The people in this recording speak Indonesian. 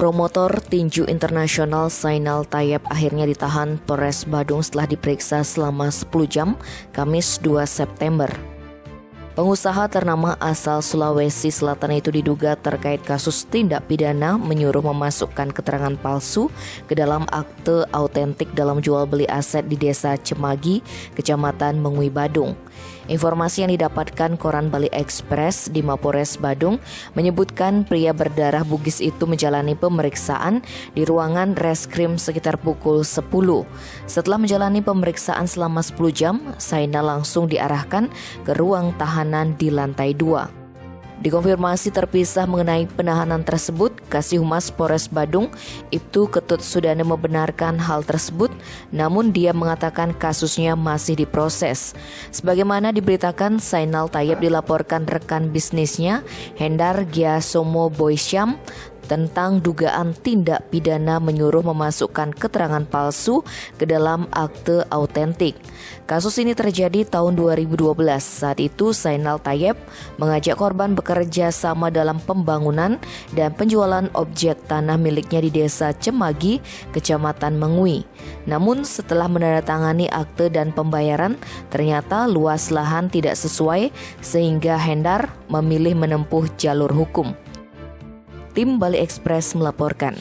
Promotor tinju internasional Zainal Tayyab akhirnya ditahan Polres Badung setelah diperiksa selama 10 jam, Kamis 2 September. Pengusaha ternama asal Sulawesi Selatan itu diduga terkait kasus tindak pidana menyuruh memasukkan keterangan palsu ke dalam akte autentik dalam jual beli aset di Desa Cemagi, Kecamatan Mengui, Badung. Informasi yang didapatkan koran Bali Express di Mapores Badung menyebutkan pria berdarah Bugis itu menjalani pemeriksaan di ruangan reskrim sekitar pukul 10. Setelah menjalani pemeriksaan selama 10 jam, Zainal langsung diarahkan ke ruang tahanan di lantai 2. Dikonfirmasi terpisah mengenai penahanan tersebut, Kasih Humas Polres Badung, Ibtu Ketut Sudana membenarkan hal tersebut, namun dia mengatakan kasusnya masih diproses. Sebagaimana diberitakan, Zainal Tayyab dilaporkan rekan bisnisnya, Hendar Giasomo Boysyam, tentang dugaan tindak pidana menyuruh memasukkan keterangan palsu ke dalam akte autentik. Kasus ini terjadi tahun 2012. Saat itu Zainal Tayyab mengajak korban bekerja sama dalam pembangunan dan penjualan objek tanah miliknya di Desa Cemagi, Kecamatan Mengui. Namun setelah menandatangani akte dan pembayaran, ternyata luas lahan tidak sesuai sehingga Hendar memilih menempuh jalur hukum. Tim Bali Express melaporkan.